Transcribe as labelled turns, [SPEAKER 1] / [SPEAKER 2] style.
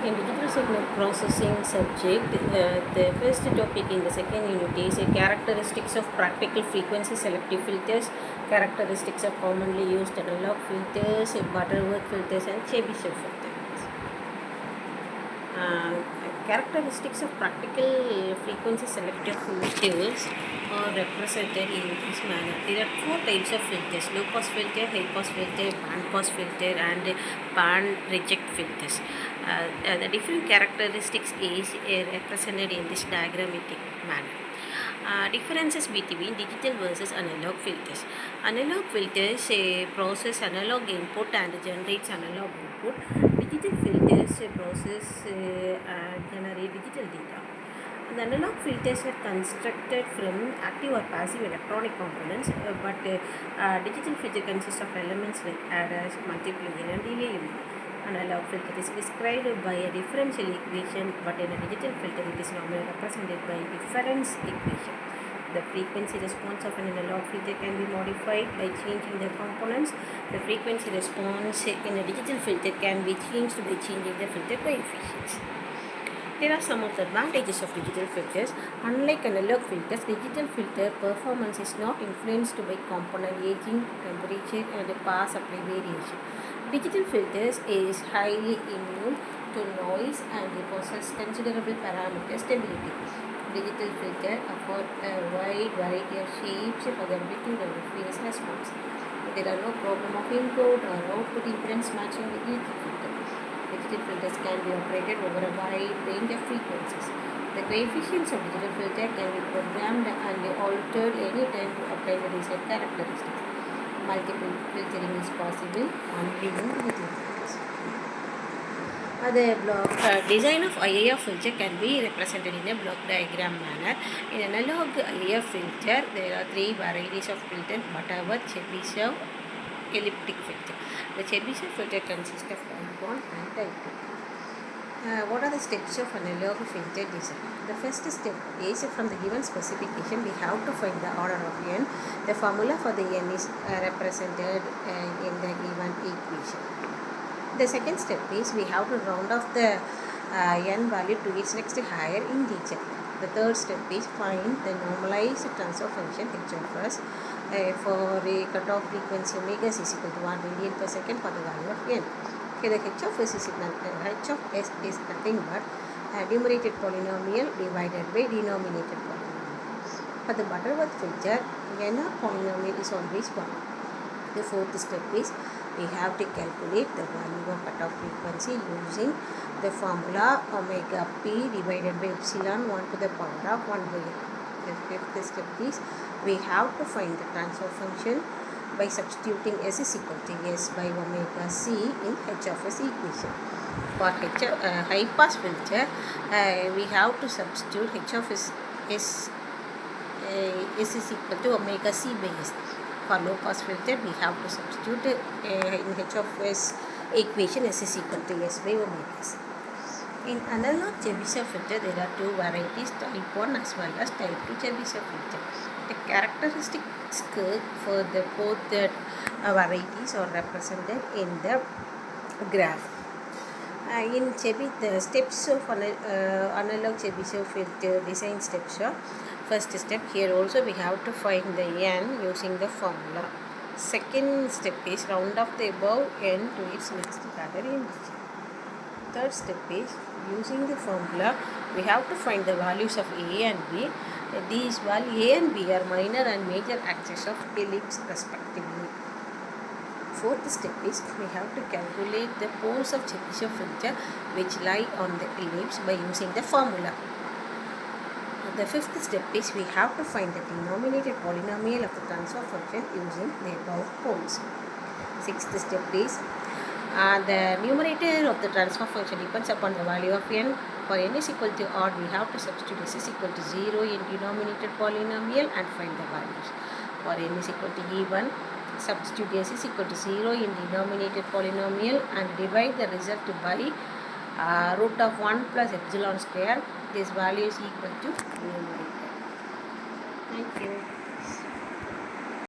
[SPEAKER 1] In digital signal processing subject, the first topic in the second unit is characteristics of practical frequency selective filters, characteristics of commonly used analog filters, Butterworth filters, and Chebyshev filters. Uh, Characteristics of practical frequency selective filters are represented in this manner. There are four types of filters: low pass filter, high pass filter, band pass filter, and band reject filters. The different characteristics is represented in this diagrammatic manner. Differences between digital versus analog filters. Analog filters process analog input and generates analog output. Digital filters process and generate digital data. The analog filters are constructed from active or passive electronic components, but digital filter consists of elements like adders, multiplier, and delay unit. Analog filter is described by a differential equation, but in a digital filter it is normally represented by difference equation. The frequency response of an analog filter can be modified by changing the components. The frequency response in a digital filter can be changed by changing the filter coefficients. There are some of the advantages of digital filters. Unlike analog filters, digital filter performance is not influenced by component aging, temperature, and power supply variation. Digital filters is highly immune to noise and possess considerable parameter stability. Digital filter afford a wide variety of shapes for the amplitude and phase response. There are no problem of input or output impedance matching with digital filter. Digital filters can be operated over a wide range of frequencies. The coefficients of digital filter can be programmed and altered anytime to obtain the desired characteristics. Multiple filtering is possible only in digital filters. The block design of IIF filter can be represented in a block diagram manner. In analog IIF filter, there are three varieties of filter: Butterworth, Chebyshev, elliptic filter. The Chebyshev filter consists of type 1 and type 2. What are the steps of analog filter design? The first step is, from the given specification, we have to find the order of n. The formula for the n is represented in the given equation. The second step is, we have to round off the n value to its next higher integer. The third step is, find the normalized transfer function h of s for a cutoff frequency omega is equal to 1 radian per second for the value of n. Here the h of s is nothing but numerated polynomial divided by denominated polynomial. For the Butterworth filter, n polynomial is always 1. The fourth step is, we have to calculate the value of cutoff frequency using the formula omega p divided by epsilon 1 to the power of 1 by n. The fifth step is, we have to find the transfer function by substituting s is equal to s by omega c in h of s equation. For high pass filter, we have to substitute h of s is equal to omega c by s. For low pass filter, we have to substitute in h of s equation s is equal to s by omega c. In analog Chebyshev filter, there are two varieties, type 1 as well as type 2 Chebyshev filter. The characteristics curve for both the varieties are represented in the graph. The steps of analog Chebyshev filter design steps are: first step, here also we have to find the n using the formula. Second step is, round off the above n to its next higher integer. Third step is, using the formula, we have to find the values of a and b. These values a and b are minor and major axes of ellipse respectively. Fourth step is, we have to calculate the poles of Chebyshev filter which lie on the ellipse by using the formula. The fifth step is, we have to find the denominated polynomial of the transfer function using the above poles. Sixth step is, the numerator of the transfer function depends upon the value of n. For n is equal to odd, we have to substitute s is equal to 0 in denominated polynomial and find the values. For n is equal to even, substitute s is equal to 0 in denominated polynomial and divide the result by root of 1 plus epsilon square. This value is equal to numerator. Thank you.